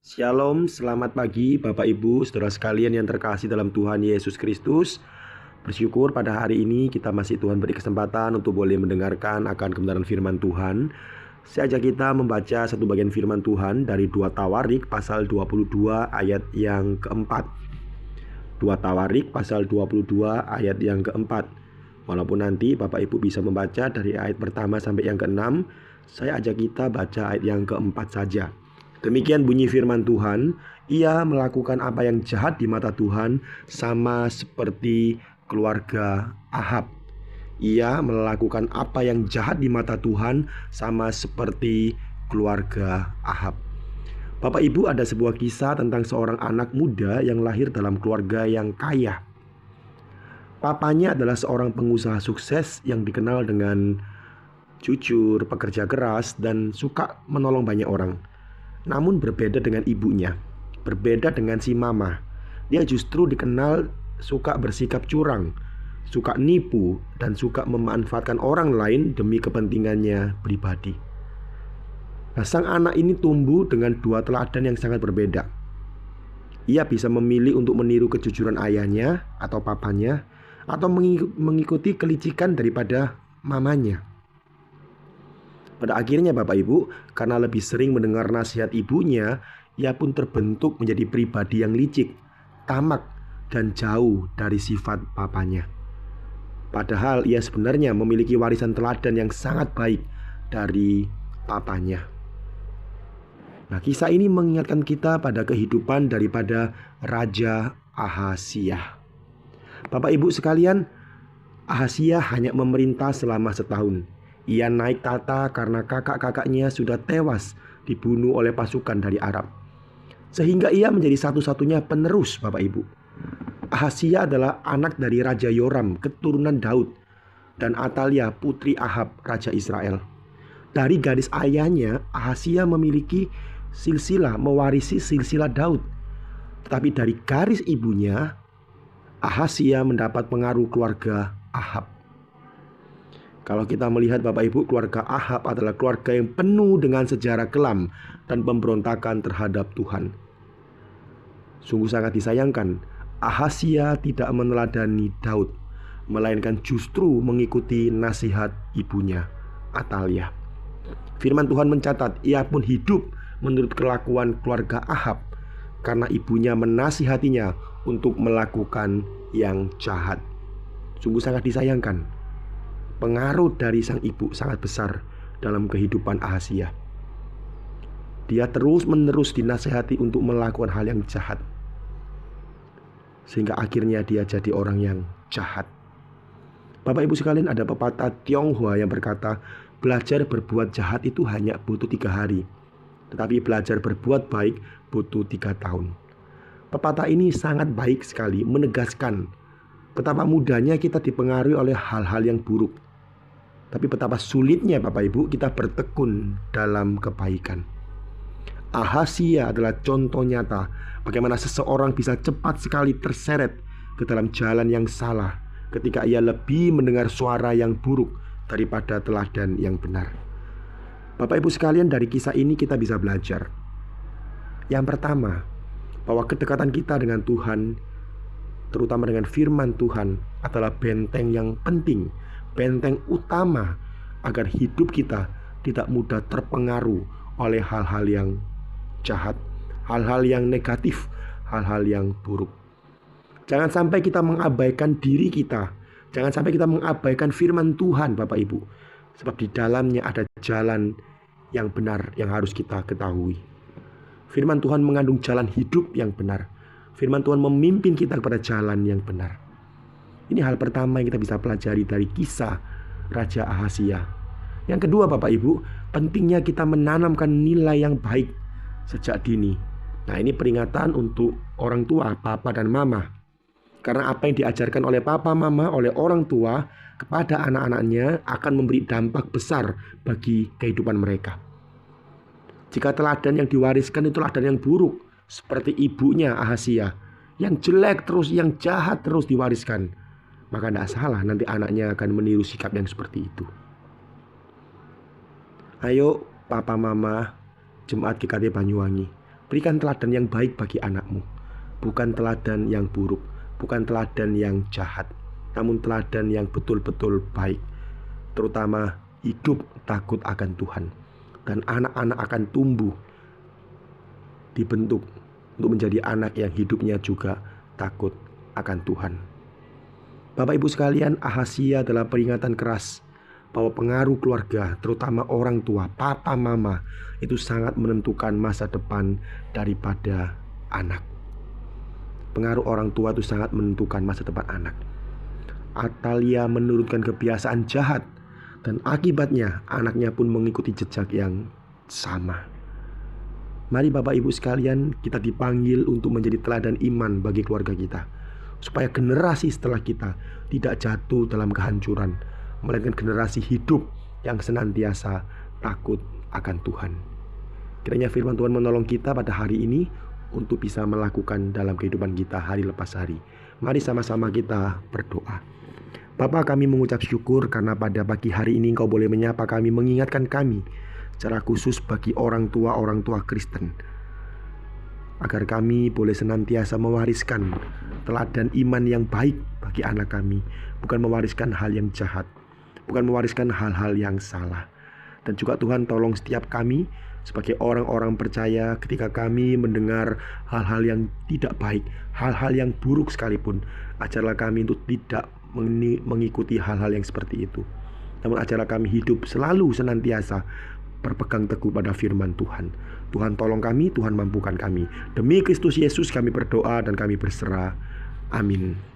Shalom, selamat pagi Bapak Ibu, saudara sekalian yang terkasih dalam Tuhan Yesus Kristus. Bersyukur pada hari ini kita masih Tuhan beri kesempatan untuk boleh mendengarkan akan kebenaran firman Tuhan. Saya ajak kita membaca satu bagian firman Tuhan dari 2 Tawarik pasal 22 ayat yang keempat. 2 Tawarik pasal 22 ayat yang keempat. Walaupun nanti Bapak Ibu bisa membaca dari ayat pertama sampai yang keenam, saya ajak kita baca ayat yang keempat saja. Demikian bunyi firman Tuhan, ia melakukan apa yang jahat di mata Tuhan sama seperti keluarga Ahab. Ia melakukan apa yang jahat di mata Tuhan sama seperti keluarga Ahab. Bapak Ibu, ada sebuah kisah tentang seorang anak muda yang lahir dalam keluarga yang kaya. Papanya adalah seorang pengusaha sukses yang dikenal dengan jujur, pekerja keras, dan suka menolong banyak orang. Namun berbeda dengan ibunya, berbeda dengan si mama. Dia justru dikenal suka bersikap curang, suka nipu, dan suka memanfaatkan orang lain demi kepentingannya pribadi. Nah, sang anak ini tumbuh dengan dua teladan yang sangat berbeda. Ia bisa memilih untuk meniru kejujuran ayahnya atau papanya, atau mengikuti kelicikan daripada mamanya. Pada akhirnya Bapak Ibu, karena lebih sering mendengar nasihat ibunya, ia pun terbentuk menjadi pribadi yang licik, tamak, dan jauh dari sifat papanya. Padahal ia sebenarnya memiliki warisan teladan yang sangat baik dari papanya. Nah, kisah ini mengingatkan kita pada kehidupan daripada Raja Ahazia. Bapak Ibu sekalian, Ahazia hanya memerintah selama setahun. Ia naik tahta karena kakak-kakaknya sudah tewas dibunuh oleh pasukan dari Arab. Sehingga ia menjadi satu-satunya penerus Bapak Ibu. Ahazia adalah anak dari Raja Yoram, keturunan Daud, dan Atalia, putri Ahab, Raja Israel. Dari garis ayahnya, Ahazia memiliki mewarisi silsilah Daud. Tetapi dari garis ibunya, Ahazia mendapat pengaruh keluarga Ahab. Kalau kita melihat Bapak Ibu, keluarga Ahab adalah keluarga yang penuh dengan sejarah kelam dan pemberontakan terhadap Tuhan. Sungguh sangat disayangkan, Ahazia tidak meneladani Daud, melainkan justru mengikuti nasihat ibunya, Atalia. Firman Tuhan mencatat, ia pun hidup menurut kelakuan keluarga Ahab karena ibunya menasihatinya untuk melakukan yang jahat. Sungguh sangat disayangkan. Pengaruh dari sang ibu sangat besar dalam kehidupan Ahazia. Dia terus-menerus dinasihati untuk melakukan hal yang jahat, sehingga akhirnya dia jadi orang yang jahat. Bapak Ibu sekalian, ada pepatah Tionghoa yang berkata, belajar berbuat jahat itu hanya butuh 3 hari, tetapi belajar berbuat baik butuh 3 tahun. Pepatah ini sangat baik sekali, menegaskan betapa mudahnya kita dipengaruhi oleh hal-hal yang buruk, tapi betapa sulitnya Bapak Ibu kita bertekun dalam kebaikan. Ahazia adalah contoh nyata bagaimana seseorang bisa cepat sekali terseret ke dalam jalan yang salah ketika ia lebih mendengar suara yang buruk daripada teladan yang benar. Bapak Ibu sekalian, dari kisah ini kita bisa belajar. Yang pertama, bahwa kedekatan kita dengan Tuhan, terutama dengan firman Tuhan, adalah benteng yang penting, benteng utama agar hidup kita tidak mudah terpengaruh oleh hal-hal yang jahat, hal-hal yang negatif, hal-hal yang buruk. Jangan sampai kita mengabaikan diri kita, jangan sampai kita mengabaikan firman Tuhan Bapak Ibu, sebab di dalamnya ada jalan yang benar yang harus kita ketahui. Firman Tuhan mengandung jalan hidup yang benar. Firman Tuhan memimpin kita kepada jalan yang benar. Ini hal pertama yang kita bisa pelajari dari kisah Raja Ahazia. Yang kedua Bapak Ibu, pentingnya kita menanamkan nilai yang baik sejak dini. Nah, ini peringatan untuk orang tua, papa dan mama. Karena apa yang diajarkan oleh papa, mama, oleh orang tua kepada anak-anaknya akan memberi dampak besar bagi kehidupan mereka. Jika teladan yang diwariskan itu teladan yang buruk, seperti ibunya Ahazia, yang jelek terus, yang jahat terus diwariskan, maka tidak salah nanti anaknya akan meniru sikap yang seperti itu. Ayo Papa Mama Jemaat GKT Banyuwangi, Berikan teladan yang baik bagi anakmu, bukan teladan yang buruk, bukan teladan yang jahat, namun teladan yang betul-betul baik. Terutama hidup takut akan Tuhan. Dan anak-anak akan tumbuh, dibentuk untuk menjadi anak yang hidupnya juga takut akan Tuhan. Bapak Ibu sekalian, Ahazia adalah peringatan keras bahwa pengaruh keluarga, terutama orang tua, papa mama, itu sangat menentukan masa depan daripada anak. Pengaruh orang tua itu sangat menentukan masa depan anak. Atalia menurunkan kebiasaan jahat, dan akibatnya anaknya pun mengikuti jejak yang sama. Mari Bapak Ibu sekalian, kita dipanggil untuk menjadi teladan iman bagi keluarga kita, supaya generasi setelah kita tidak jatuh dalam kehancuran, melainkan generasi hidup yang senantiasa takut akan Tuhan. Kiranya firman Tuhan menolong kita pada hari ini untuk bisa melakukan dalam kehidupan kita hari lepas hari. Mari sama-sama kita berdoa. Bapa, kami mengucap syukur karena pada pagi hari ini Engkau boleh menyapa kami, mengingatkan kami secara khusus bagi orang tua Kristen, agar kami boleh senantiasa mewariskan teladan iman yang baik bagi anak kami, bukan mewariskan hal yang jahat, bukan mewariskan hal-hal yang salah. Dan juga Tuhan, tolong setiap kami sebagai orang-orang percaya, ketika kami mendengar hal-hal yang tidak baik, hal-hal yang buruk sekalipun, ajarlah kami untuk tidak mengikuti hal-hal yang seperti itu. Namun ajarlah kami hidup selalu senantiasa berpegang teguh pada firman Tuhan. Tuhan tolong kami, Tuhan mampukan kami. Demi Kristus Yesus kami berdoa dan kami berserah. Amin.